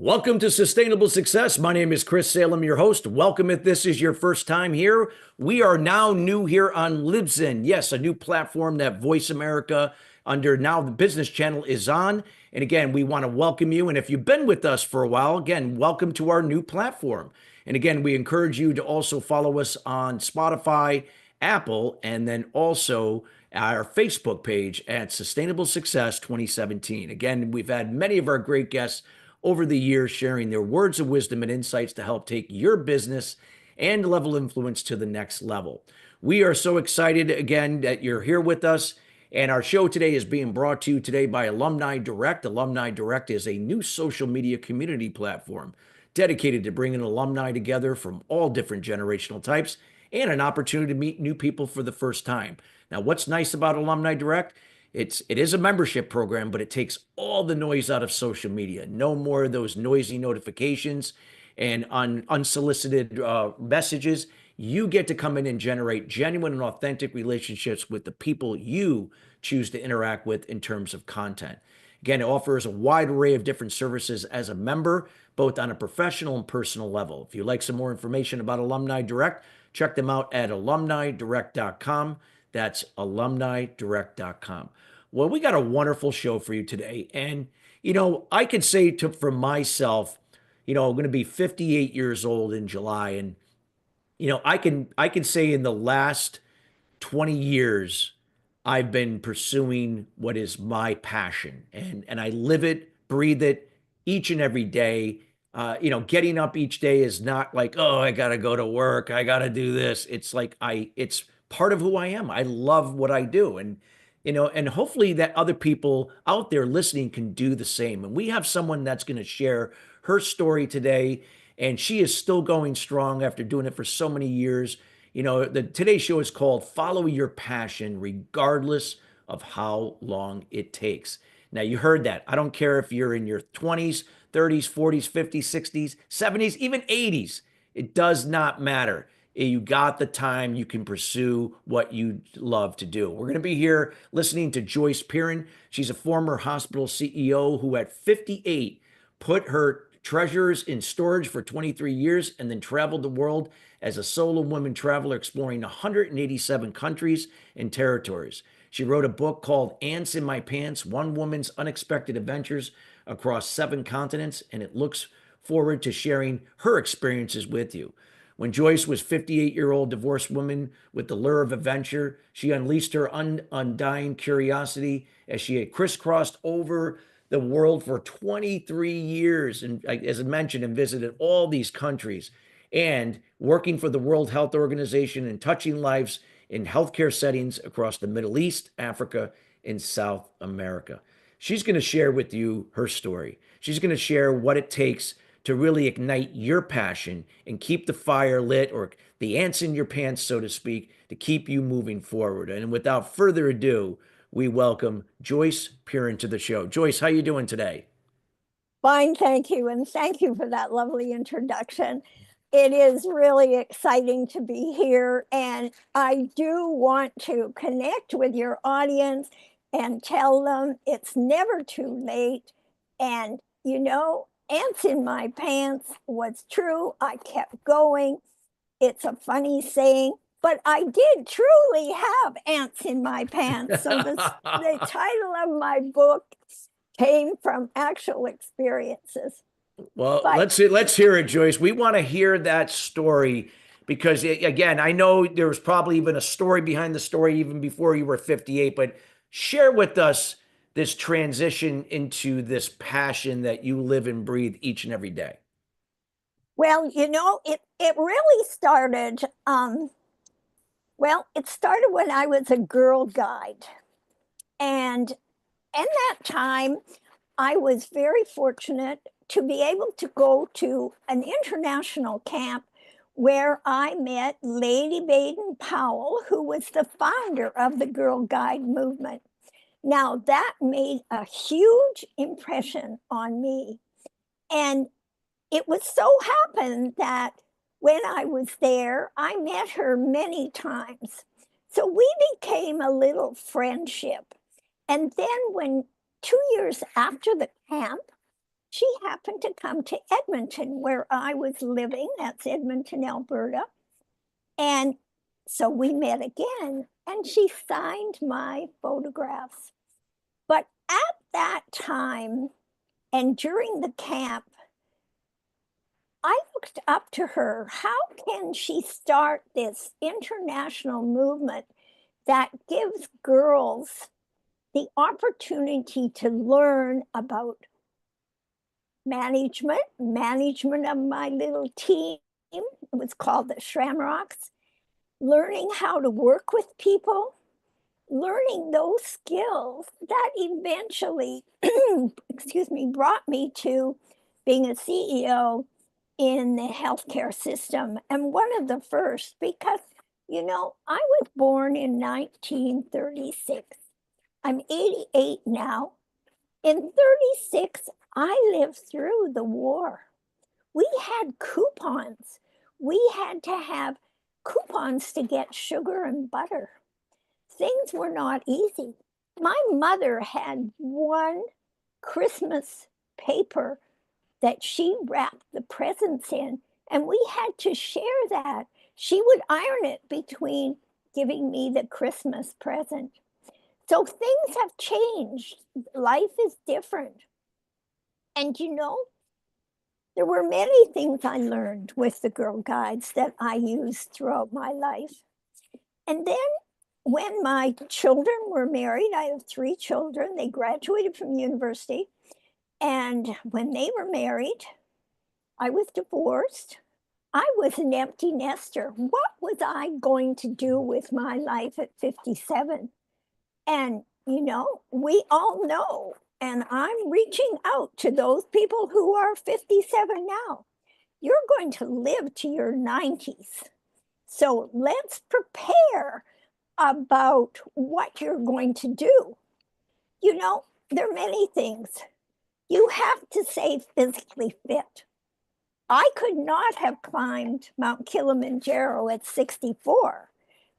Welcome to Sustainable Success. My name is Chris Salem, your host. Welcome if this is your first time here. We are now new here on Libsyn. Yes, a new platform that Voice America under now the business channel is on. And again, we want to welcome you. And if you've been with us for a while, again, welcome to our new platform. And again, we encourage you to also follow us on Spotify, Apple, and then also our Facebook page at Sustainable Success 2017. Again, we've had many of our great guests over the years sharing their words of wisdom and insights to help take your business and level influence to the next level. We are so excited again that you're here with us. And our show today is being brought to you today by Alumni Direct. Alumni Direct is a new social media community platform dedicated to bringing alumni together from all different generational types and an opportunity to meet new people for the first time. Now, what's nice about Alumni Direct? It is a membership program, but it takes all the noise out of social media. No more of those noisy notifications and unsolicited messages. You get to come in and generate genuine and authentic relationships with the people you choose to interact with in terms of content. Again, it offers a wide array of different services as a member, both on a professional and personal level. If you'd like some more information about Alumni Direct, check them out at alumnidirect.com. That's alumnidirect.com. Well, we got a wonderful show for you today. And, I could say for myself, I'm going to be 58 years old in July. And, I can say in the last 20 years, I've been pursuing what is my passion. And I live it, breathe it each and every day. Getting up each day is not like, oh, I got to go to work. I got to do this. It's like it's part of who I am. I love what I do. And hopefully that other people out there listening can do the same. And we have someone that's going to share her story today. And she is still going strong after doing it for so many years. Today's show is called Follow Your Passion, regardless of how long it takes. Now, you heard that. I don't care if you're in your 20s, 30s, 40s, 50s, 60s, 70s, even 80s. It does not matter. You got the time, you can pursue what you love to do. We're going to be here listening to Joyce Perrin. She's a former hospital CEO who at 58 put her treasures in storage for 23 years and then traveled the world as a solo woman traveler exploring 187 countries and territories. She wrote a book called Ants in My Pants, One Woman's Unexpected Adventures Across 7 Continents, and it looks forward to sharing her experiences with you. When Joyce was 58-year-old divorced woman with the lure of adventure, she unleashed her undying curiosity as she had crisscrossed over the world for 23 years, and as I mentioned, and visited all these countries, and working for the World Health Organization and touching lives in healthcare settings across the Middle East, Africa, and South America. She's going to share with you her story. She's going to share what it takes to really ignite your passion and keep the fire lit, or the ants in your pants, so to speak, to keep you moving forward. And without further ado, we welcome Joyce Perrin to the show. Joyce, how you doing today? Fine, thank you. And thank you for that lovely introduction. It is really exciting to be here. And I do want to connect with your audience and tell them it's never too late. And, ants in my pants was true. I kept going. It's a funny saying, but I did truly have ants in my pants. So the title of my book came from actual experiences. Well, But let's hear it, Joyce. We want to hear that story because again, I know there was probably even a story behind the story even before you were 58, but share with us this transition into this passion that you live and breathe each and every day. well, it really started. It started when I was a girl guide, and in that time, I was very fortunate to be able to go to an international camp where I met Lady Baden-Powell, who was the founder of the Girl Guide movement. Now, that made a huge impression on me. And it was so happened that when I was there, I met her many times. So we became a little friendship. And then when 2 years after the camp, she happened to come to Edmonton, where I was living. That's Edmonton, Alberta. And so we met again, and she signed my photographs. But at that time, and during the camp, I looked up to her. How can she start this international movement that gives girls the opportunity to learn about management of my little team? It was called the Shamrocks. Learning how to work with people, learning those skills that eventually, excuse me, brought me to being a CEO in the healthcare system, and one of the first, because, I was born in 1936. I'm 88 now. In 36, I lived through the war. We had coupons. We had to have coupons to get sugar and butter. Things were not easy. My mother had one Christmas paper that she wrapped the presents in, and we had to share that. She would iron it between giving me the Christmas present. So things have changed. Life is different. And there were many things I learned with the Girl Guides that I used throughout my life. And then when my children were married, I have 3 children, they graduated from university. And when they were married, I was divorced. I was an empty nester. What was I going to do with my life at 57? And, we all know, and I'm reaching out to those people who are 57 now. You're going to live to your 90s. So let's prepare about what you're going to do. There are many things. You have to stay physically fit. I could not have climbed Mount Kilimanjaro at 64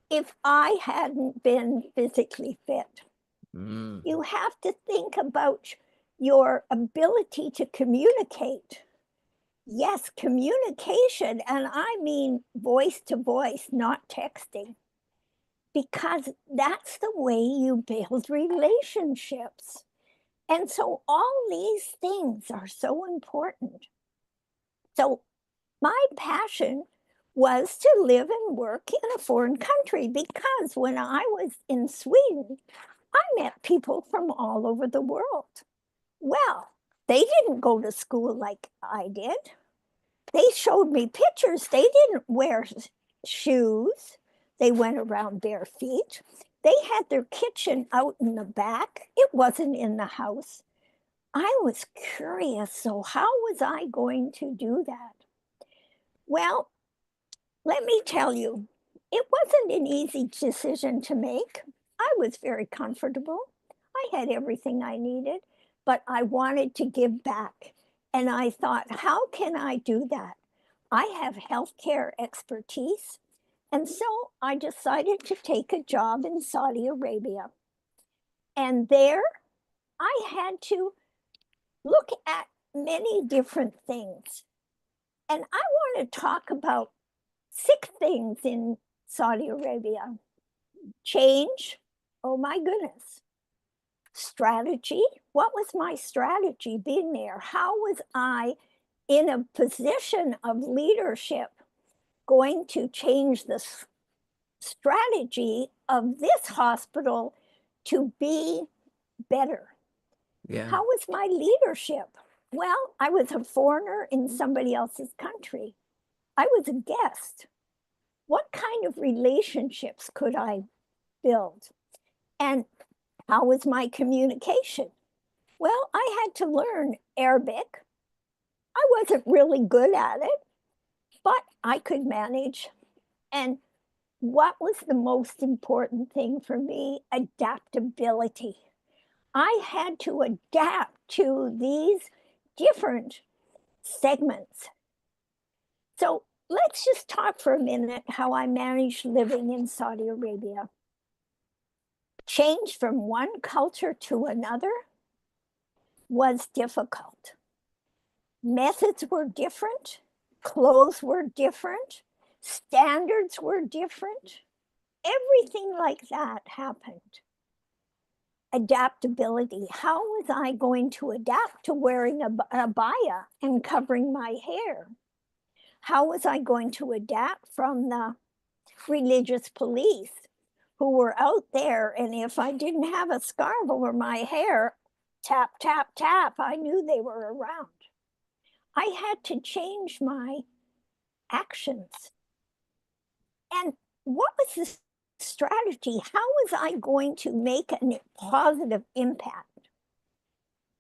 if I hadn't been physically fit. You have to think about your ability to communicate. Yes, communication, and I mean voice to voice, not texting, because that's the way you build relationships. And so all these things are so important. So my passion was to live and work in a foreign country, because when I was in Sweden, I met people from all over the world. Well, they didn't go to school like I did. They showed me pictures. They didn't wear shoes. They went around bare feet. They had their kitchen out in the back. It wasn't in the house. I was curious. So how was I going to do that? Well, let me tell you, it wasn't an easy decision to make. I was very comfortable. I had everything I needed, but I wanted to give back. And I thought, how can I do that? I have healthcare expertise. And so I decided to take a job in Saudi Arabia. And there I had to look at many different things. And I want to talk about 6 things in Saudi Arabia. Change, oh my goodness. Strategy, what was my strategy being there? How was I in a position of leadership going to change the strategy of this hospital to be better? Yeah. How was my leadership? Well, I was a foreigner in somebody else's country. I was a guest. What kind of relationships could I build? And how was my communication? Well, I had to learn Arabic. I wasn't really good at it, but I could manage. And what was the most important thing for me? Adaptability. I had to adapt to these different segments. So let's just talk for a minute how I managed living in Saudi Arabia. Change from one culture to another was difficult. Methods were different, clothes were different, standards were different. Everything like that happened. Adaptability. How was I going to adapt to wearing an abaya and covering my hair? How was I going to adapt from the religious police who were out there? And if I didn't have a scarf over my hair, tap, tap, tap, I knew they were around. I had to change my actions. And what was the strategy? How was I going to make a positive impact?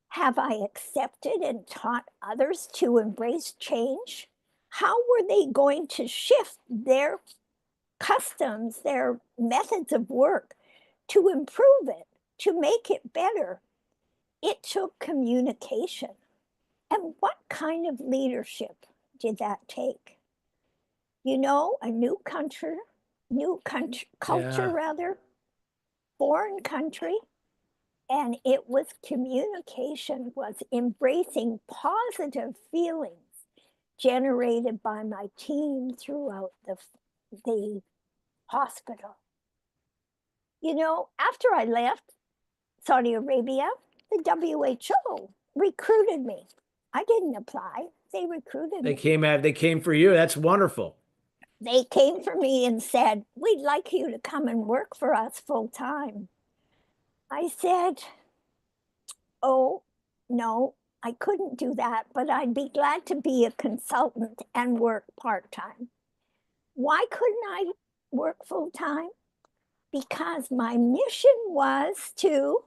Have I accepted and taught others to embrace change? How were they going to shift their customs, their methods of work to improve it, to make it better? It took communication. And what kind of leadership did that take? You know, a new culture Yeah. rather, foreign country, and it was communication, was embracing positive feelings generated by my team throughout the hospital. You know, after I left Saudi Arabia, the WHO recruited me. I didn't apply. They recruited me. They came for you. That's wonderful. They came for me and said, "We'd like you to come and work for us full time." I said, "Oh, no, I couldn't do that, but I'd be glad to be a consultant and work part time." Why couldn't I work full time? Because my mission was to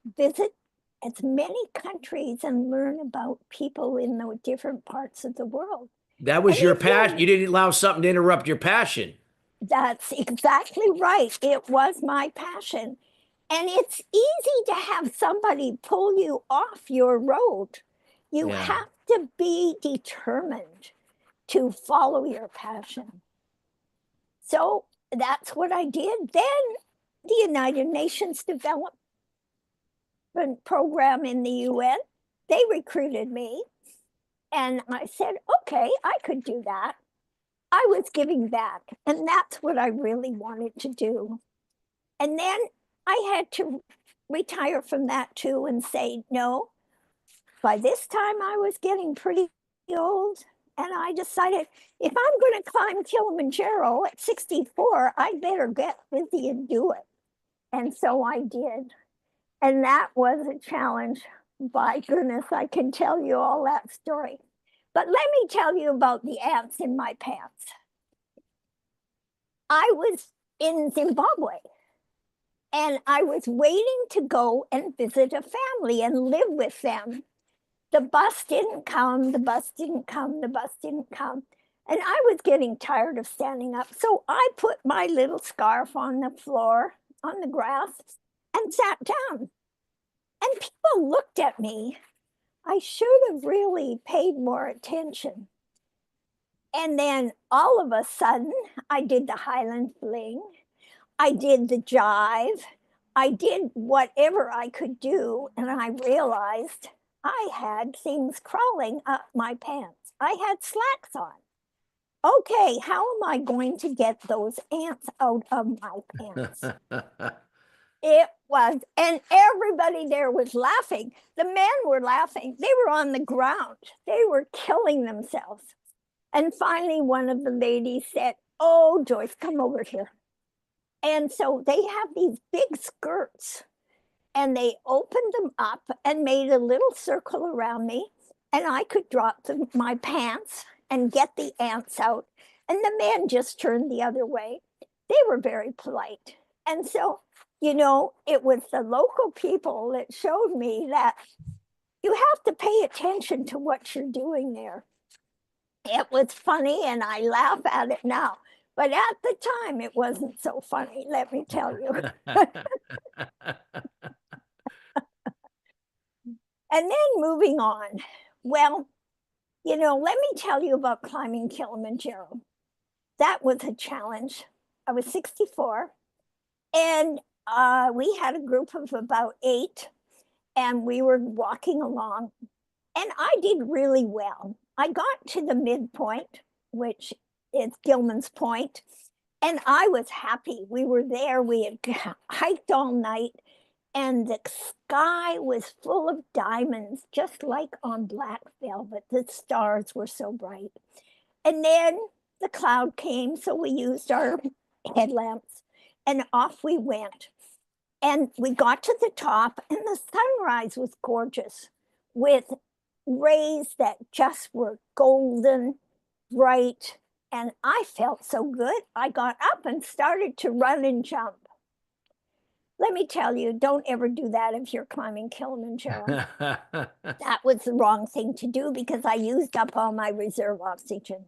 visit as many countries and learn about people in the different parts of the world. That And was your if passion. you You didn't allow something to interrupt your passion. That's exactly right. It was my passion. And it's easy to have somebody pull you off your road. You Yeah. have to be determined to follow your passion. So that's what I did. Then the United Nations Development Program in the UN, they recruited me. And I said, okay, I could do that. I was giving back. And that's what I really wanted to do. And then I had to retire from that too and say, no, by this time I was getting pretty old. And I decided if I'm going to climb Kilimanjaro at 64, I better get busy and do it. And so I did. And that was a challenge. By goodness, I can tell you all that story. But let me tell you about the ants in my pants. I was in Zimbabwe and I was waiting to go and visit a family and live with them. The bus didn't come, the bus didn't come, the bus didn't come. And I was getting tired of standing up. So I put my little scarf on the floor, on the grass, and sat down. And people looked at me. I should have really paid more attention. And then all of a sudden, I did the Highland Fling. I did the jive. I did whatever I could do. And I realized I had things crawling up my pants. I had slacks on. Okay, how am I going to get those ants out of my pants? It was, and everybody there was laughing. The men were laughing. They were on the ground. They were killing themselves. And finally, one of the ladies said, "Oh, Joyce, come over here." And so they have these big skirts and they opened them up and made a little circle around me. And I could drop my pants and get the ants out. And the men just turned the other way. They were very polite. And so, you know, it was the local people that showed me that you have to pay attention to what you're doing there. It was funny and I laugh at it now. But at the time, it wasn't so funny, let me tell you. And then moving on. Well, you know, let me tell you about climbing Kilimanjaro. That was a challenge. I was 64 and we had a group of about 8 and we were walking along And I did really well. I got to the midpoint, which is Gilman's Point, and I was happy. We were there. We had hiked all night, and the sky was full of diamonds, just like on black velvet. The stars were so bright. And then the cloud came, so we used our headlamps, and off we went. And we got to the top, and the sunrise was gorgeous with rays that just were golden, bright. And I felt so good. I got up and started to run and jump. Let me tell you, don't ever do that if you're climbing Kilimanjaro. That was the wrong thing to do because I used up all my reserve oxygen.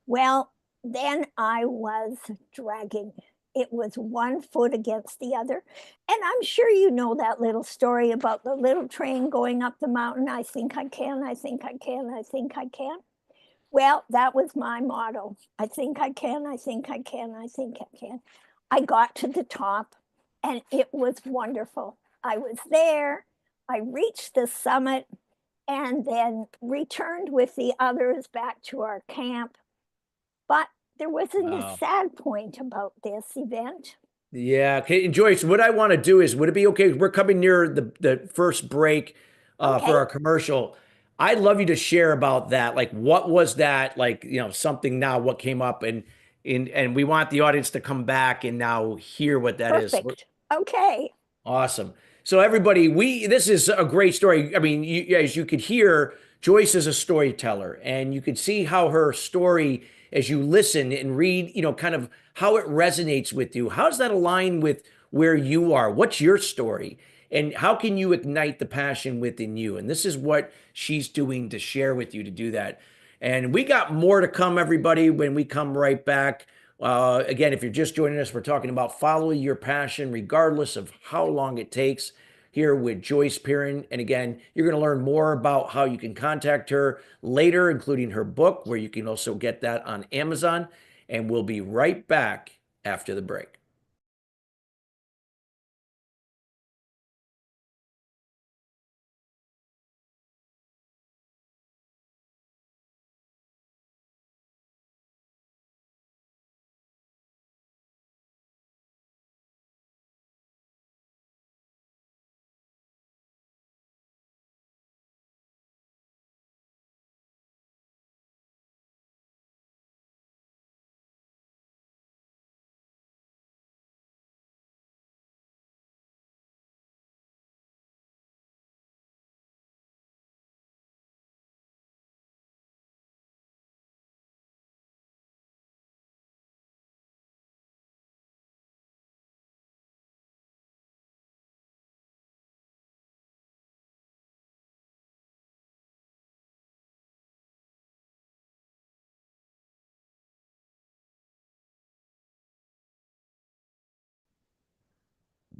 Well, then I was dragging. It was one foot against the other. And I'm sure you know that little story about the little train going up the mountain. I think I can, I think I can, I think I can. Well, that was my motto. I think I can, I think I can, I think I can. I got to the top and it was wonderful. I was there. I reached the summit and then returned with the others back to our camp. But there wasn't a sad point about this event. Yeah. Okay. And Joyce, what I want to do is, would it be okay? We're coming near the first break for Okay, our commercial. I'd love you to share about that. Like, what was that? Like, something now, what came up, and we want the audience to come back and now hear what that is. perfect. Okay, Awesome. So everybody, this is a great story. I mean, as you could hear, Joyce is a storyteller, and you could see how her story, as you listen and read, kind of how it resonates with you. How does that align with where you are? What's your story? And how can you ignite the passion within you? And this is what she's doing to share with you to do that. And we got more to come, everybody, when we come right back. Again, if you're just joining us, we're talking about following your passion, regardless of how long it takes, here with Joyce Perrin. And again, you're going to learn more about how you can contact her later, including her book, where you can also get that on Amazon. And we'll be right back after the break.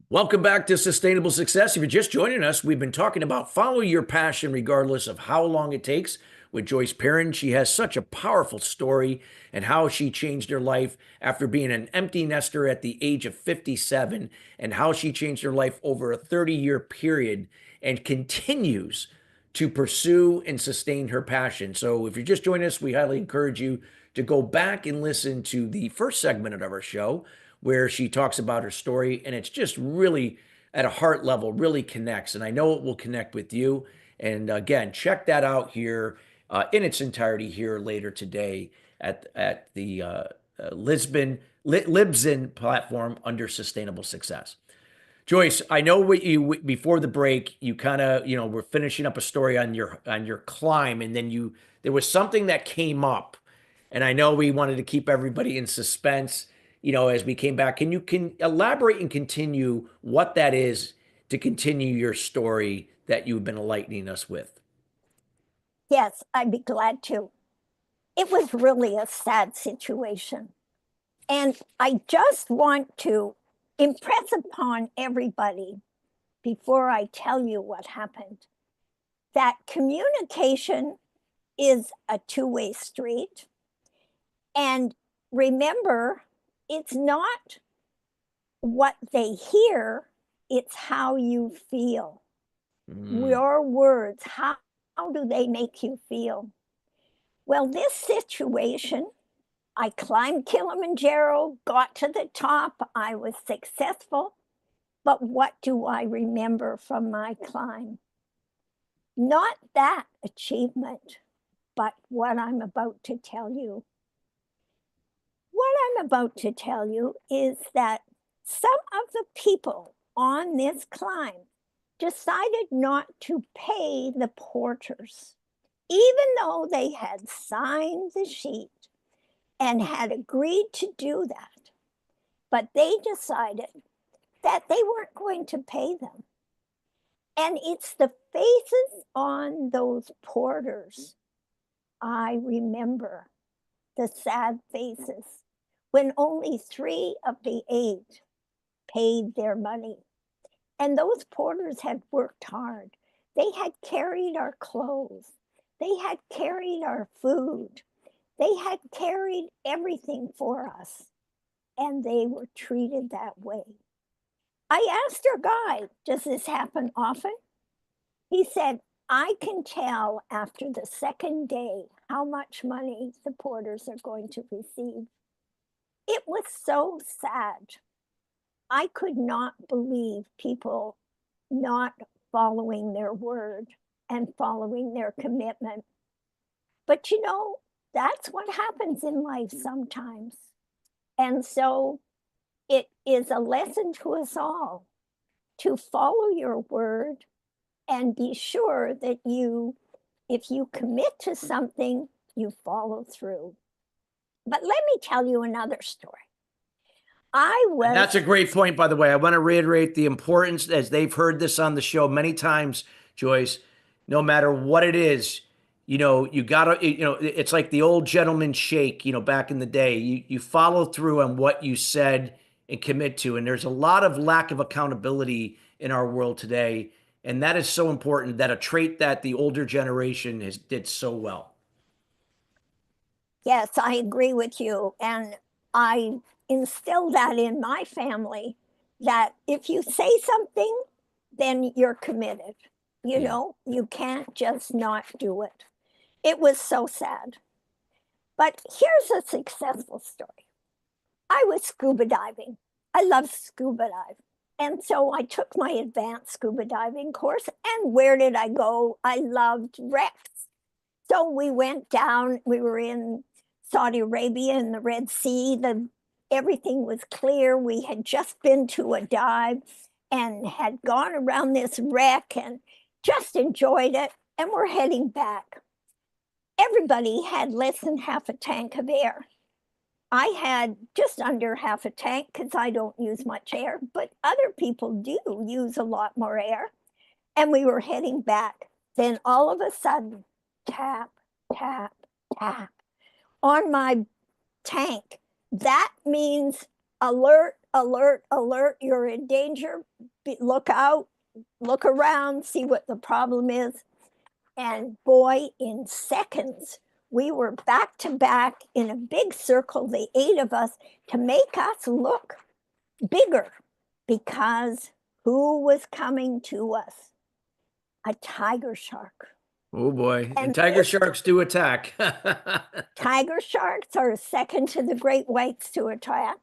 Welcome back to Sustainable Success. If you're just joining us, we've been talking about follow your passion regardless of how long it takes with Joyce Perrin. She has such a powerful story and how she changed her life after being an empty nester at the age of 57 and how she changed her life over a 30-year period and continues to pursue and sustain her passion. So if you're just joining us, we highly encourage you to go back and listen to the first segment of our show where she talks about her story, and it's just really at a heart level, really connects. And I know it will connect with you. And again, check that out here in its entirety here later today at the Libsyn platform under Sustainable Success. Joyce, I know what you before the break, you kind of, were finishing up a story on your climb, and then there was something that came up, and I know we wanted to keep everybody in suspense, as we came back. Can elaborate and continue what that is to continue your story that you've been enlightening us with? yes, I'd be glad to. It was really a sad situation. And I just want to impress upon everybody before I tell you what happened that communication is a two-way street. And remember, it's not what they hear, it's how you feel. Mm, Your words, how how do they make you feel? Well, this situation, I climbed Kilimanjaro, got to the top, I was successful, but what do I remember from my climb? Not that achievement, but what I'm about to tell you. What I'm about to tell you is that some of the people on this climb decided not to pay the porters, even though they had signed the sheet and had agreed to do that. But they decided that they weren't going to pay them. And it's the faces on those porters I remember, the sad faces, when only 3 of the 8 paid their money. And those porters had worked hard. They had carried our clothes. They had carried our food. They had carried everything for us. And they were treated that way. I asked our guide, does this happen often? He said, I can tell after the second day how much money the porters are going to receive. It was so sad. I could not believe people not following their word and following their commitment. But you know, that's what happens in life sometimes. And so it is a lesson to us all to follow your word and be sure that if you commit to something, you follow through. But let me tell you another story. And that's a great point, by the way. I want to reiterate the importance, as they've heard this on the show many times, Joyce, no matter what it is, you gotta, it's like the old gentleman shake, back in the day. You follow through on what you said and commit to. And there's a lot of lack of accountability in our world today. And that is so important, that a trait that the older generation did so well. Yes, I agree with you. And I instill that in my family, that if you say something, then you're committed. You can't just not do it. It was so sad. But here's a successful story. I was scuba diving. I love scuba dive. And so I took my advanced scuba diving course. And where did I go? I loved wrecks. So we went down, we were in Saudi Arabia in the Red Sea. Everything was clear. We had just been to a dive and had gone around this wreck and just enjoyed it. And we're heading back. Everybody had less than half a tank of air. I had just under half a tank because I don't use much air, but other people do use a lot more air. And we were heading back. Then all of a sudden, tap, tap, tap on my tank. That means alert, alert, alert, you're in danger. Look out, look around, see what the problem is. And boy, in seconds, we were back to back in a big circle, the 8 of us, to make us look bigger, because who was coming to us? A tiger shark. Oh boy. And tiger sharks do attack. Tiger sharks are second to the great whites to attack.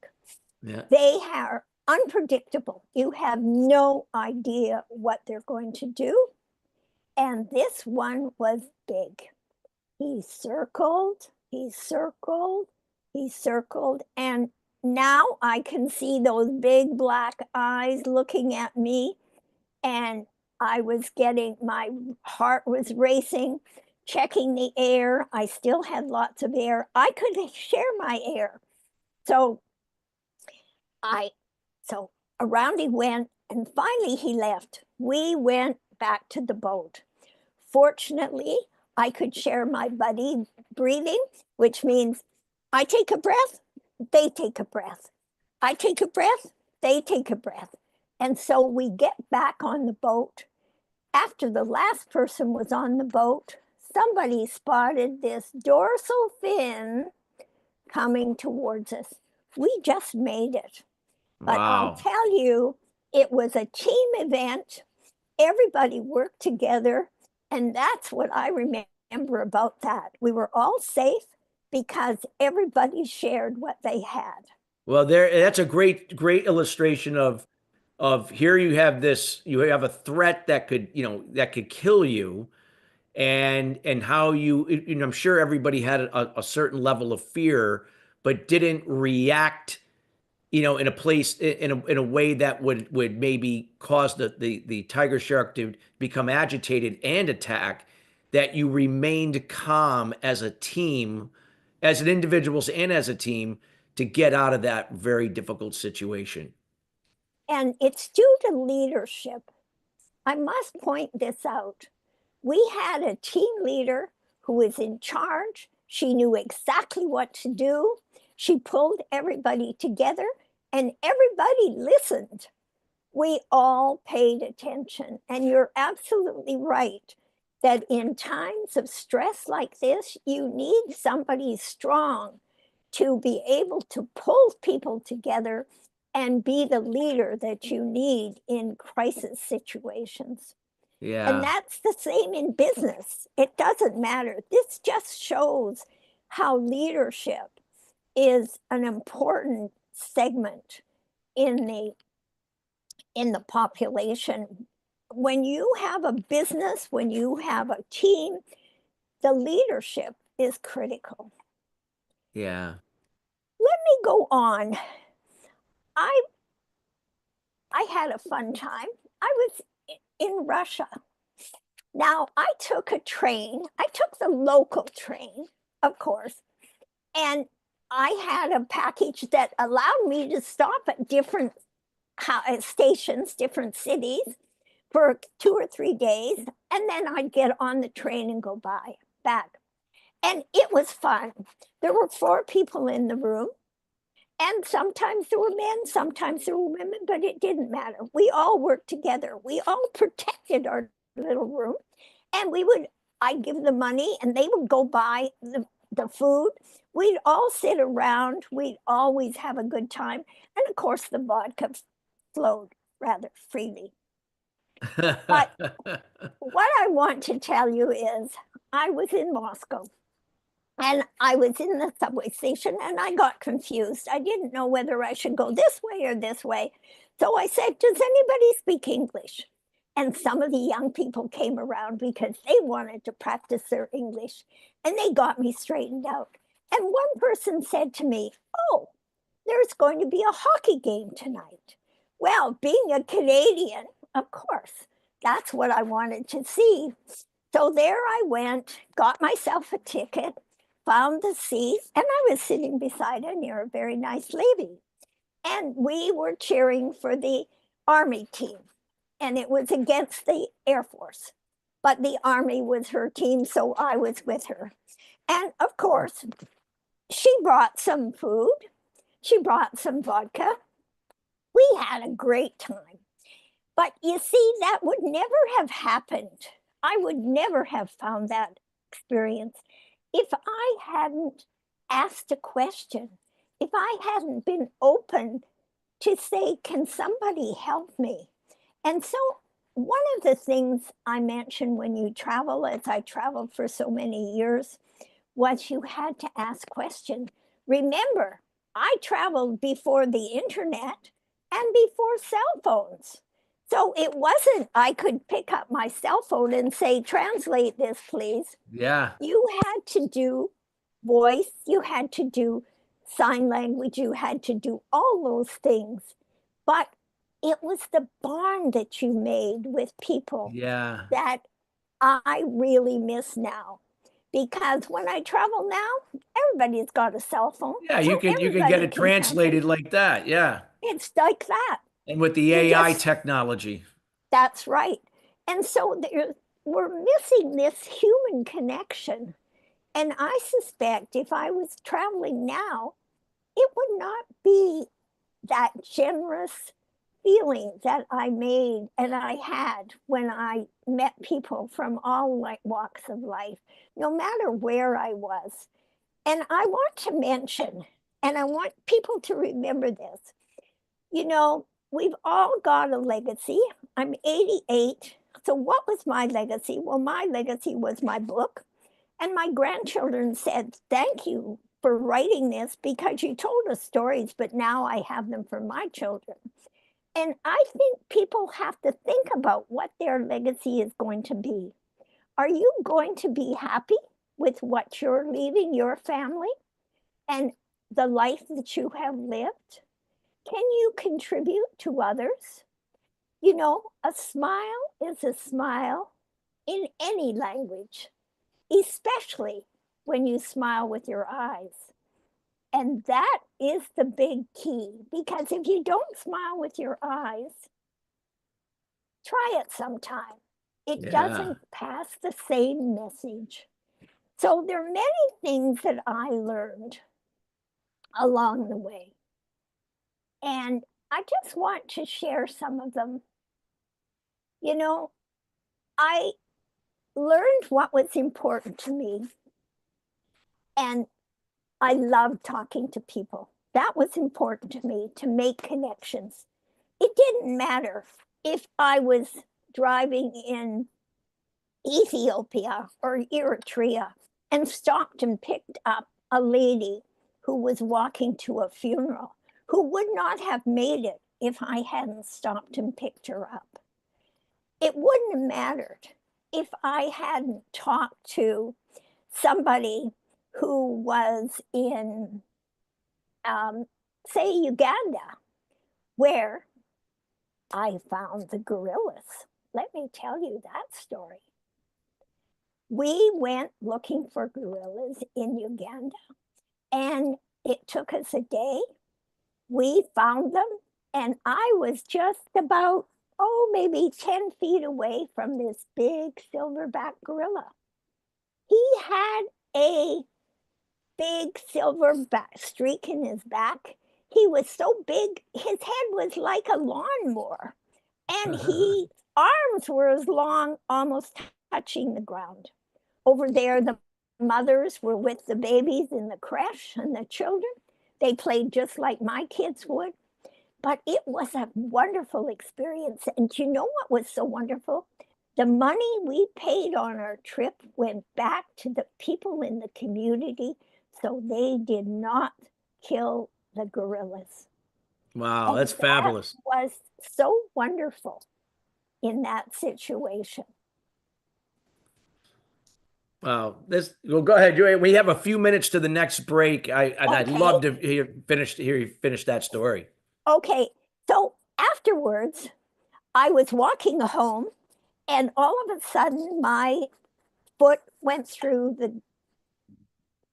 Yeah. They are unpredictable. You have no idea what they're going to do. And this one was big. He circled, he circled, he circled. And now I can see those big black eyes looking at me. And my heart was racing, checking the air. I still had lots of air. I could share my air. So around he went, and finally he left. We went back to the boat. Fortunately, I could share my buddy breathing, which means I take a breath, they take a breath. I take a breath, they take a breath. And so we get back on the boat. After the last person was on the boat, somebody spotted this dorsal fin coming towards us. We just made it. But I'll tell you, it was a team event. Everybody worked together. And that's what I remember about that. We were all safe because everybody shared what they had. Well, that's a great illustration of here you have this, you have a threat that could, that could kill you, and how I'm sure everybody had a certain level of fear, but didn't react, in a place in a way that would maybe cause the tiger shark to become agitated and attack, that you remained calm as a team, as an individuals and as a team, to get out of that very difficult situation. And it's due to leadership. I must point this out. We had a team leader who was in charge. She knew exactly what to do. She pulled everybody together and everybody listened. We all paid attention. And you're absolutely right that in times of stress like this, you need somebody strong to be able to pull people together and be the leader that you need in crisis situations. And Yeah. that's the same in business. It doesn't matter. This just shows how leadership is an important segment in the population. When you have a business, when you have a team, the leadership is critical. Yeah. Let me go on. I I had a fun time. I was in Russia. Now, I took a train. I took the local train, of course, and I had a package that allowed me to stop at different stations, different cities for 2 or 3 days, and then I'd get on the train and go back. And it was fun. There were 4 people in the room, and sometimes there were men, sometimes there were women, but it didn't matter. We all worked together. We all protected our little room, and I'd give the money, and they would go buy the food. We'd all sit around. We'd always have a good time. And of course, the vodka flowed rather freely. But what I want to tell you is I was in Moscow and I was in the subway station and I got confused. I didn't know whether I should go this way or this way. So I said, "Does anybody speak English?" And some of the young people came around because they wanted to practice their English, and they got me straightened out. And one person said to me, "Oh, there's going to be a hockey game tonight." Well, being a Canadian, of course, that's what I wanted to see. So there I went, got myself a ticket, found the seat, and I was sitting beside her near a very nice lady. And we were cheering for the Army team, and it was against the Air Force. But the Army was her team, so I was with her. And of course, she brought some food, she brought some vodka. We had a great time. But you see, that would never have happened. I would never have found that experience if I hadn't asked a question, if I hadn't been open to say, "Can somebody help me?" And so, one of the things I mentioned when you travel, as I traveled for so many years, was you had to ask questions. Remember, I traveled before the internet and before cell phones. So it wasn't I could pick up my cell phone and say, "Translate this, please." Yeah. You had to do voice, you had to do sign language, you had to do all those things. But it was the bond that you made with people Yeah. that I really miss now. Because when I travel now, everybody's got a cell phone, Yeah, so you can get everybody it can translate. translated like that. Yeah. It's like that. And with the You AI just, technology. that's right. And so we're missing this human connection. And I suspect if I was traveling now, it would not be that generous feeling that I made and I had when I met people from all walks of life, no matter where I was. And I want to mention, and I want people to remember this, we've all got a legacy. I'm 88, So what was my legacy? Well, my legacy was my book. And my grandchildren said, thank you for writing this because you told us stories, but now I have them for my children. And I think people have to think about what their legacy is going to be. Are you going to be happy with what you're leaving your family and the life that you have lived? Can you contribute to others? You know, a smile is a smile in any language, especially when you smile with your eyes. And that is the big key, because if you don't smile with your eyes, try it sometime. It Yeah. doesn't pass the same message. So there are many things that I learned along the way. And I just want to share some of them. You know, I learned what was important to me, and I loved talking to people. That was important to me, to make connections. It didn't matter if I was driving in Ethiopia or Eritrea and stopped and picked up a lady who was walking to a funeral, who would not have made it if I hadn't stopped and picked her up. It wouldn't have mattered if I hadn't talked to somebody who was in, say, Uganda, where I found the gorillas. Let me tell you that story. We went looking for gorillas in Uganda, and it took us a day. We found them, and I was just about, maybe 10 feet away from this big silverback gorilla. He had a big silver streak in his back. He was so big, his head was like a lawnmower, and his arms were as long, almost touching the ground. Over there, the mothers were with the babies in the creche and the children. They played just like my kids would. But it was a wonderful experience. And you know what was so wonderful? The money we paid on our trip went back to the people in the community so they did not kill the gorillas. Wow, And that's that fabulous. was so wonderful in that situation. Wow. Well, go ahead. We have a few minutes to the next break. I'd Okay. love to hear you finish that story. Okay. So afterwards, I was walking home, and all of a sudden, my foot went through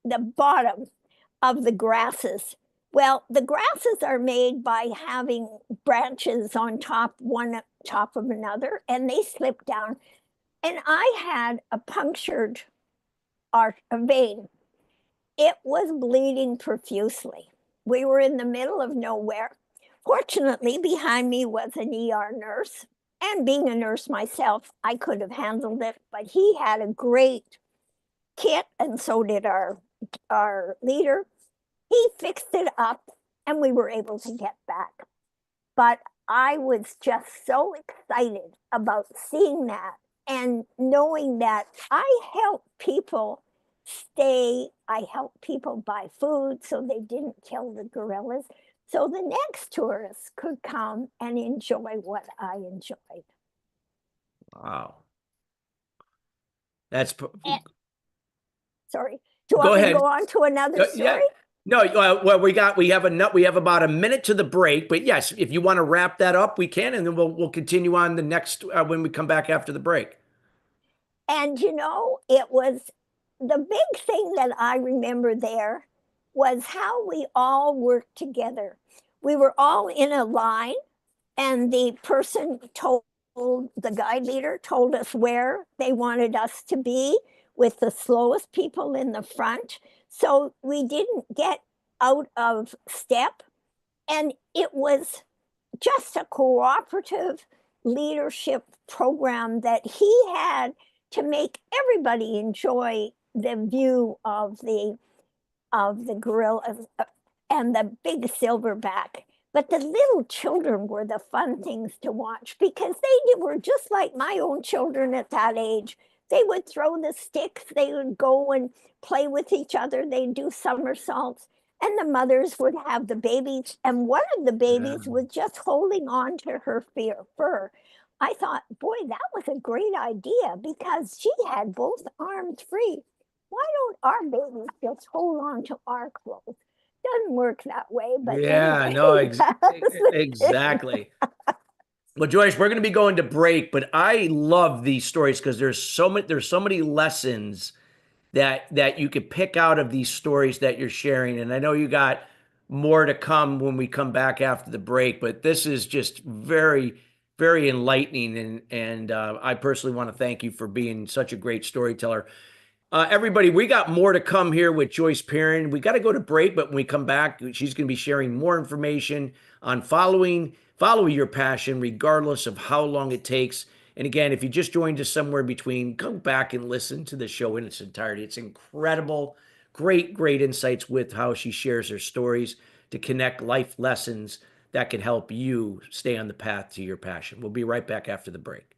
the bottom of the grasses. Well, the grasses are made by having branches on top, one top of another, and they slipped down. And I had a punctured a vein. It was bleeding profusely. We were in the middle of nowhere. Fortunately, behind me was an ER nurse. And being a nurse myself, I could have handled it, but he had a great kit, and so did our leader. He fixed it up, and we were able to get back. But I was just so excited about seeing that and knowing that I help people I help people buy food so they didn't kill the gorillas. So the next tourists could come and enjoy what I enjoyed. Wow. That's And, sorry, do you Go want me to ahead. go on to another Yeah. story? No, well, we have about a minute to the break, but yes, if you want to wrap that up, we can, and then we'll continue on the next when we come back after the break. And you know, it was the big thing that I remember there was how we all worked together. We were all in a line, and the person told the guide leader told us where they wanted us to be with the slowest people in the front. So we didn't get out of step. And it was just a cooperative leadership program that he had to make everybody enjoy the view of the gorilla and the big silverback. But the little children were the fun things to watch because they were just like my own children at that age. They would throw the sticks, they would go and play with each other, they'd do somersaults, and the mothers would have the babies. And one of the babies Yeah. was just holding on to her fur. I thought, boy, that was a great idea because she had both arms free. Why don't our babies just hold on to our clothes? Doesn't work that way, but Yeah, anyway, no, that's the thing. exactly. Well, Joyce, we're going to be going to break, but I love these stories because there's so many lessons that you could pick out of these stories that you're sharing. And I know you got more to come when we come back after the break, but this is just very, very enlightening. And I personally want to thank you for being such a great storyteller. Everybody, we got more to come here with Joyce Perrin. We got to go to break, but when we come back, she's going to be sharing more information on follow your passion, regardless of how long it takes. And again, if you just joined us somewhere between, go back and listen to the show in its entirety. It's incredible, great insights with how she shares her stories to connect life lessons that can help you stay on the path to your passion. We'll be right back after the break.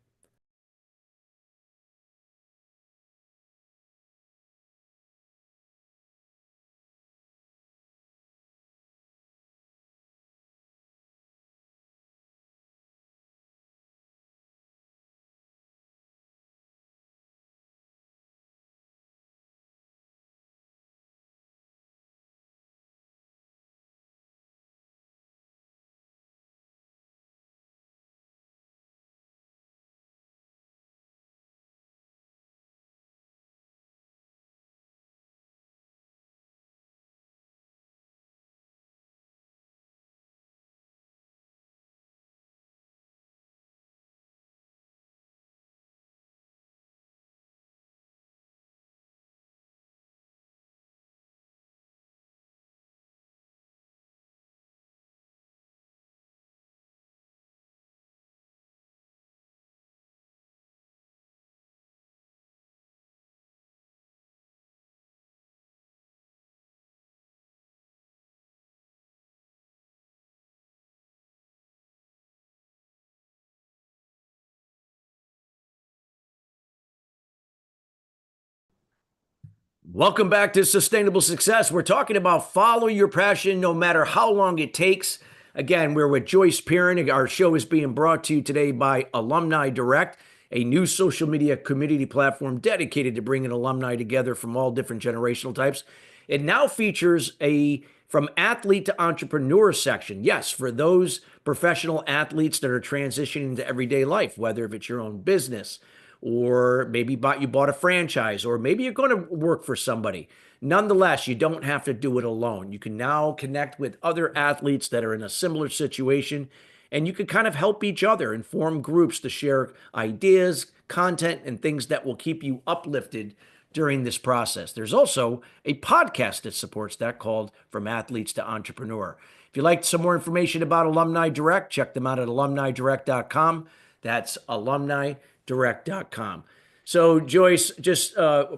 Welcome back to Sustainable Success. We're talking about follow your passion no matter how long it takes. Again, we're with Joyce Perrin. Our show is being brought to you today by Alumni Direct, a new social media community platform dedicated to bringing alumni together from all different generational types. It now features a from athlete to entrepreneur section. Yes, for those professional athletes that are transitioning to everyday life, whether if it's your own business, or maybe you bought a franchise, or maybe you're going to work for somebody. Nonetheless, you don't have to do it alone. You can now connect with other athletes that are in a similar situation, and you can kind of help each other and form groups to share ideas, content, and things that will keep you uplifted during this process. There's also a podcast that supports that called From Athletes to Entrepreneur. If you'd like some more information about Alumni Direct, check them out at alumnidirect.com. That's alumnidirect.com. So, Joyce, just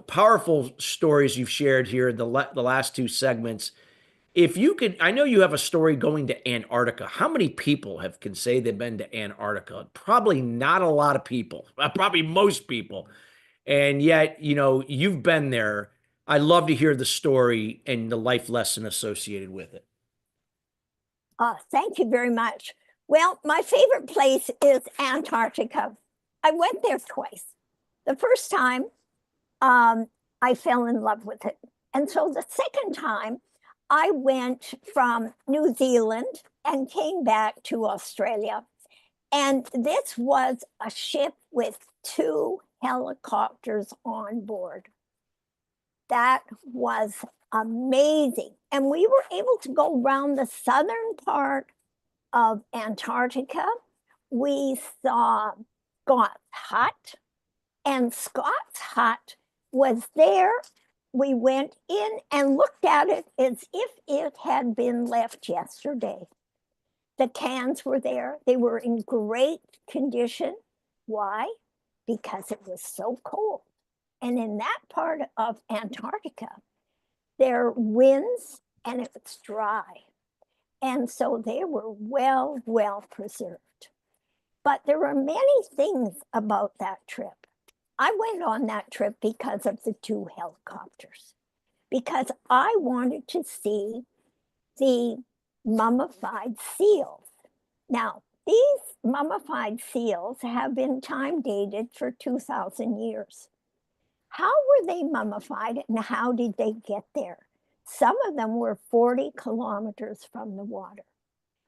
powerful stories you've shared here, the last two segments. If you could, I know you have a story going to Antarctica. How many people can say they've been to Antarctica? Probably not a lot of people, probably most people. And yet, you've been there. I love to hear the story and the life lesson associated with it. Thank you very much. Well, my favorite place is Antarctica. I went there twice. The first time, I fell in love with it. And so the second time, I went from New Zealand and came back to Australia. And this was a ship with 2 helicopters on board. That was amazing. And we were able to go around the southern part of Antarctica. We saw Scott's Hut, and Scott's Hut was there. We went in and looked at it as if it had been left yesterday. The cans were there. They were in great condition. Why? Because it was so cold. And in that part of Antarctica, there are winds and it's dry. And so they were well preserved. But there were many things about that trip. I went on that trip because of the 2 helicopters, because I wanted to see the mummified seals. Now, these mummified seals have been time dated for 2,000 years. How were they mummified and how did they get there? Some of them were 40 kilometers from the water.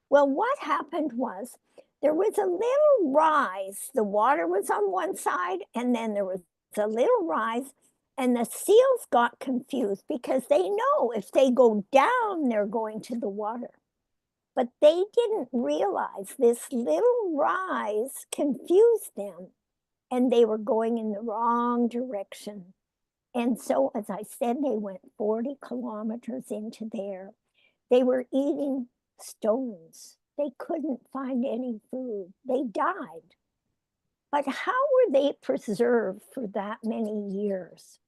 Well, what happened was there was a little rise. The water was on one side, and then there was a little rise, and the seals got confused because they know if they go down, they're going to the water. But they didn't realize this little rise confused them, and they were going in the wrong direction. And so, as I said, they went 40 kilometers into there. They were eating stones. They couldn't find any food. They died. But how were they preserved for that many years?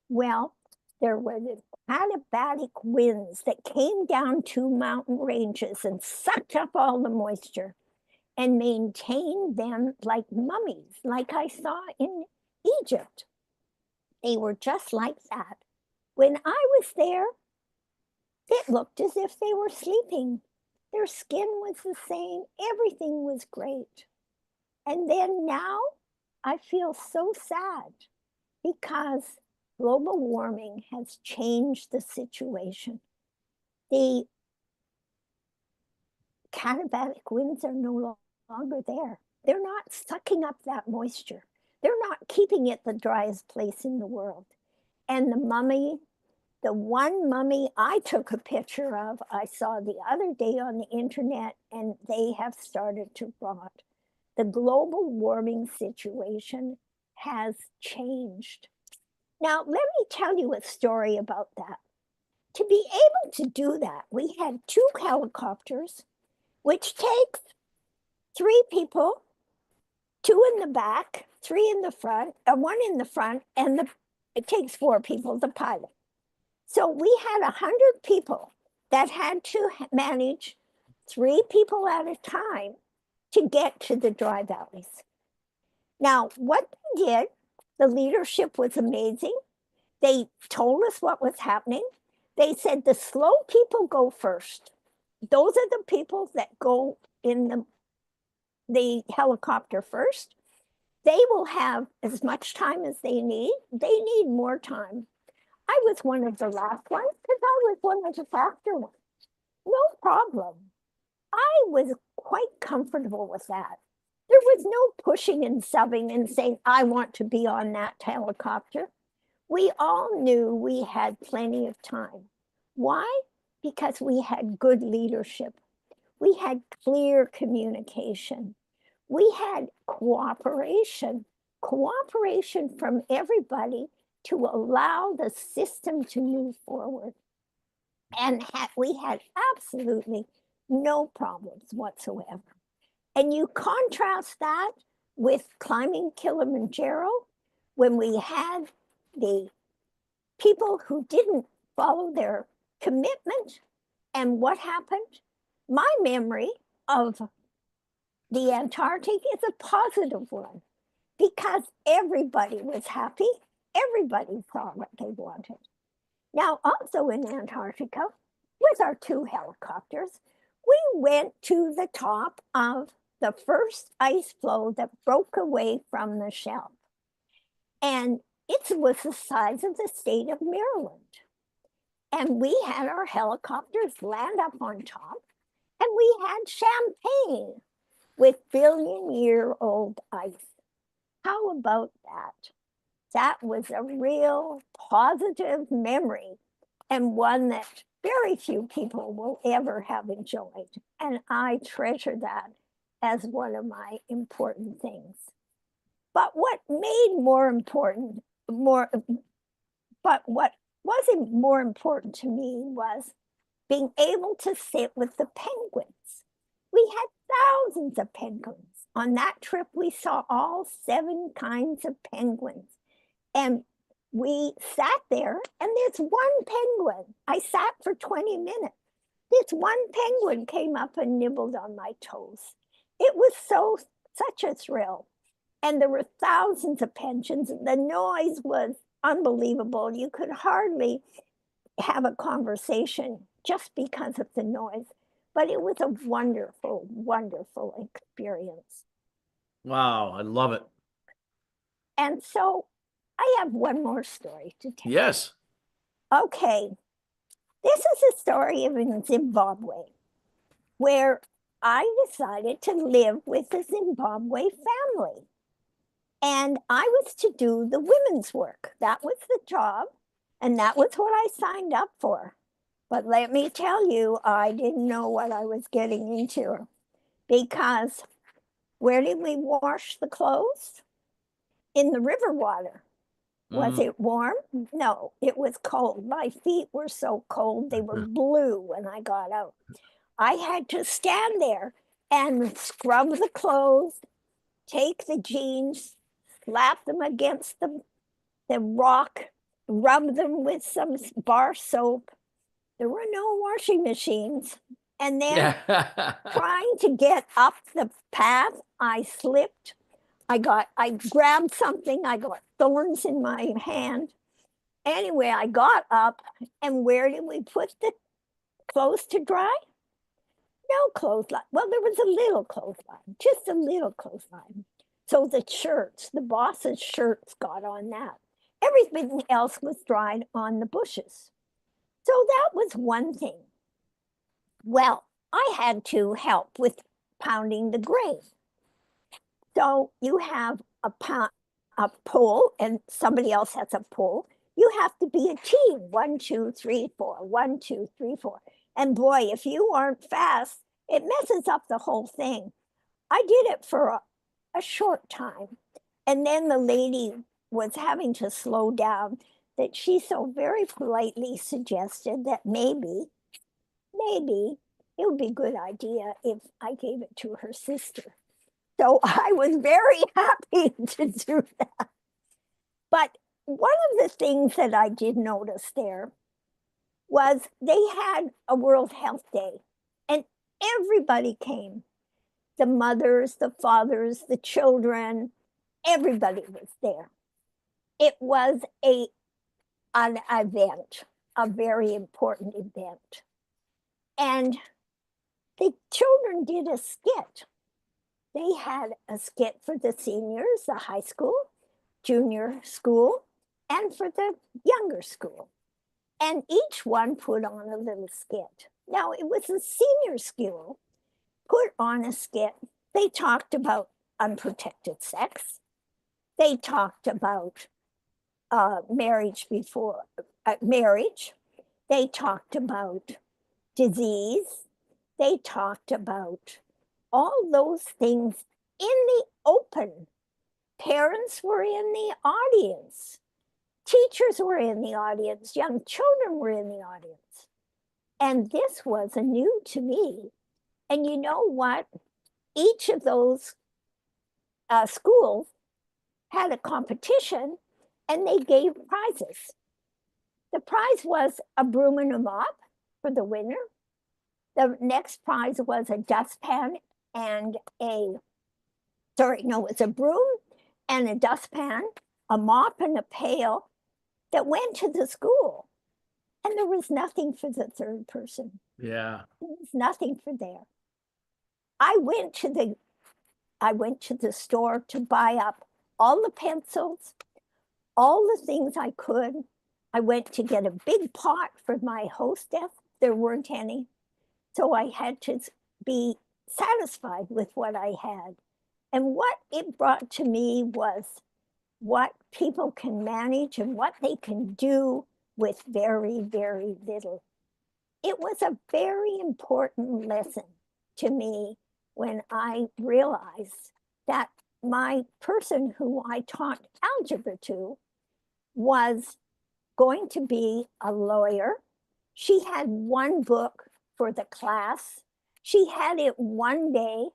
Well, there were the adiabatic winds that came down 2 mountain ranges and sucked up all the moisture and maintained them like mummies, like I saw in Egypt. They were just like that. When I was there, it looked as if they were sleeping. Their skin was the same. Everything was great. And then now I feel so sad because global warming has changed the situation. The katabatic winds are no longer there. They're not sucking up that moisture. They're not keeping it the driest place in the world. And the one mummy I took a picture of, I saw the other day on the internet, and they have started to rot. The global warming situation has changed. Now, let me tell you a story about that. To be able to do that, we had 2 helicopters, which takes 3 people, 2 in the back, 3 in the front, 1 in the front, and it takes 4 people to pilot. So we had 100 people that had to manage 3 people at a time to get to the dry valleys. Now, what they did, the leadership was amazing. They told us what was happening. They said the slow people go first. Those are the people that go in the helicopter first. They will have as much time as they need. They need more time. I was one of the last ones because I was one of the faster ones. No problem. I was quite comfortable with that. There was no pushing and shoving and saying, I want to be on that helicopter. We all knew we had plenty of time. Why? Because we had good leadership. We had clear communication. We had cooperation from everybody to allow the system to move forward. And we had absolutely no problems whatsoever. And you contrast that with climbing Kilimanjaro, when we had the people who didn't follow their commitment. And what happened? My memory of the Antarctic is a positive one because everybody was happy. Everybody saw what they wanted. Now, also in Antarctica, with our 2 helicopters, we went to the top of the first ice floe that broke away from the shelf. And it was the size of the state of Maryland. And we had our helicopters land up on top, and we had champagne with billion-year-old ice. How about that? That was a real positive memory, and one that very few people will ever have enjoyed. And I treasure that as one of my important things. But what wasn't more important to me was being able to sit with the penguins. We had thousands of penguins. On that trip, we saw all 7 kinds of penguins. And we sat there, and there's one penguin. I sat for 20 minutes. this one penguin came up and nibbled on my toes. It was such a thrill. And there were thousands of penguins. The noise was unbelievable. You could hardly have a conversation just because of the noise. But it was a wonderful, wonderful experience. Wow, I love it. And so I have one more story to tell. Yes. Okay, this is a story of in Zimbabwe, where I decided to live with a Zimbabwe family. And I was to do the women's work. That was the job, and that was what I signed up for. But let me tell you, I didn't know what I was getting into, because where did we wash the clothes? In the river water. Was it warm? No, it was cold. My feet were so cold, they were blue when I got out. I had to stand there and scrub the clothes, take the jeans, slap them against the rock, rub them with some bar soap. There were no washing machines. And then trying to get up the path, I slipped. I grabbed something, I got thorns in my hand. Anyway, I got up, and where did we put the clothes to dry? No clothesline. Well, there was a little clothesline, just a little clothesline. So the shirts, the boss's shirts got on that. Everything else was dried on the bushes. So that was one thing. Well, I had to help with pounding the grain. So you have a pole, and somebody else has a pole. You have to be a team. 1, 2, 3, 4. 1, 2, 3, 4. And boy, if you aren't fast, it messes up the whole thing. I did it for a short time. And then the lady was having to slow down, that she so very politely suggested that maybe it would be a good idea if I gave it to her sister. So I was very happy to do that. But one of the things that I did notice there was they had a World Health Day, and everybody came. The mothers, the fathers, the children, everybody was there. It was an event, a very important event. And the children did a skit. They had a skit for the seniors, the high school, junior school, and for the younger school. And each one put on a little skit. Now, it was the senior school put on a skit. They talked about unprotected sex. They talked about marriage before marriage. They talked about disease. They talked about all those things in the open. Parents were in the audience. Teachers were in the audience. Young children were in the audience. And this was new to me. And you know what? Each of those schools had a competition, and they gave prizes. The prize was a broom and a mop for the winner. The next prize was a dustpan and it's a broom and a dustpan, a mop and a pail that went to the school. And there was nothing for the third person. Yeah. There was nothing for there. I went to the store to buy up all the pencils, all the things I could. I went to get a big pot for my hostess. There weren't any. So I had to be satisfied with what I had. And what it brought to me was what people can manage and what they can do with very, very little. It was a very important lesson to me when I realized that my person who I taught algebra to was going to be a lawyer. She had one book for the class. She had it one day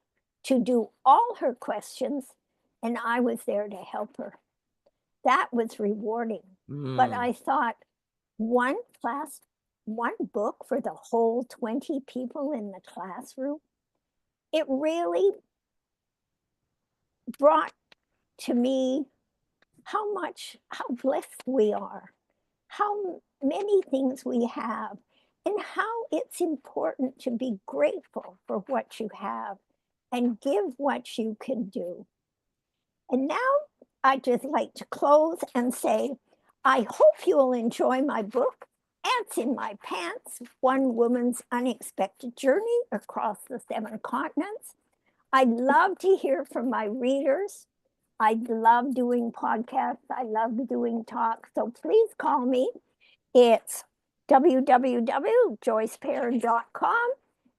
to do all her questions, and I was there to help her. That was rewarding. But I thought, one class one book for the whole 20 people in the classroom, it really brought to me how blessed we are, how many things we have, and how it's important to be grateful for what you have and give what you can do. And now I just like to close and say, I hope you'll enjoy my book, Ants in My Pants, One Woman's Unexpected Journey Across the 7 Continents. I'd love to hear from my readers. I love doing podcasts. I love doing talks. So please call me. It's www.joyceperrin.com.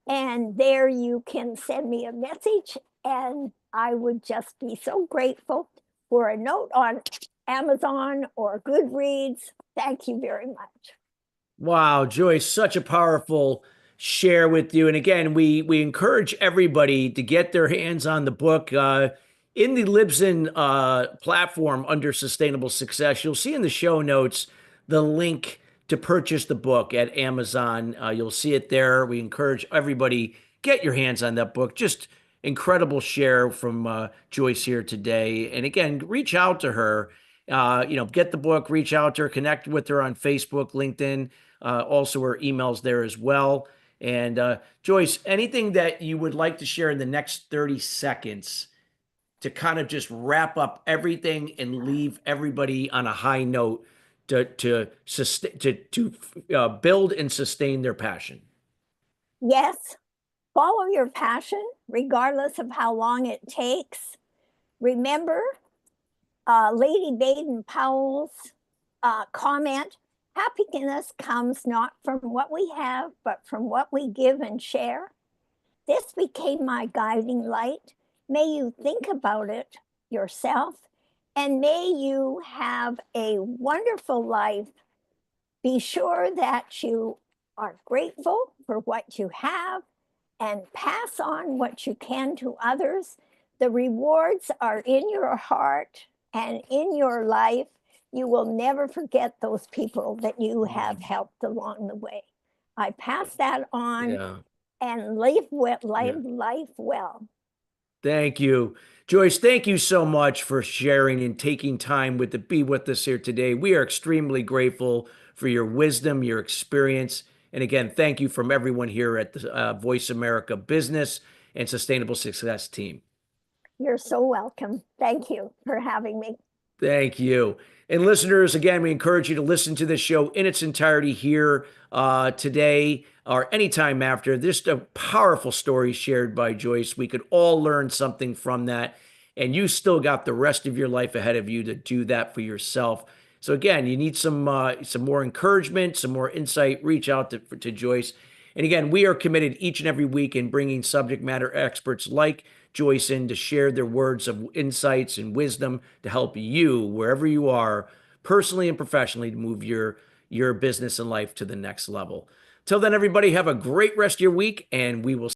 And there you can send me a message. And I would just be so grateful for a note on Amazon or Goodreads. Thank you very much. Wow, Joyce, such a powerful share with you. And again, we encourage everybody to get their hands on the book. In the Libsyn platform under Sustainable Success, you'll see in the show notes the link to purchase the book at Amazon. You'll see it there. We encourage everybody, get your hands on that book. Just incredible share from Joyce here today. And again, reach out to her. Get the book, reach out to her, connect with her on Facebook, LinkedIn. Also, her emails there as well. And Joyce, anything that you would like to share in the next 30 seconds to kind of just wrap up everything and leave everybody on a high note to build and sustain their passion? Yes, follow your passion, regardless of how long it takes. Remember Lady Baden-Powell's comment, happiness comes not from what we have, but from what we give and share. This became my guiding light. May you think about it yourself, and may you have a wonderful life. Be sure that you are grateful for what you have and pass on what you can to others. The rewards are in your heart and in your life. You will never forget those people that you have helped along the way. I pass that on. Yeah. And live well, Yeah. life well. Thank you. Joyce, thank you so much for sharing and taking time to be with us here today. We are extremely grateful for your wisdom, your experience. And again, thank you from everyone here at the Voice America Business and Sustainable Success team. You're so welcome. Thank you for having me. Thank you. And listeners, again, we encourage you to listen to this show in its entirety here today or anytime after. Just a powerful story shared by Joyce. We could all learn something from that. And you still got the rest of your life ahead of you to do that for yourself. So again, you need some more encouragement, some more insight. Reach out to Joyce. And again, we are committed each and every week in bringing subject matter experts like Joyce in to share their words of insights and wisdom to help you, wherever you are, personally and professionally, to move your business and life to the next level. Till then, everybody, have a great rest of your week, and we will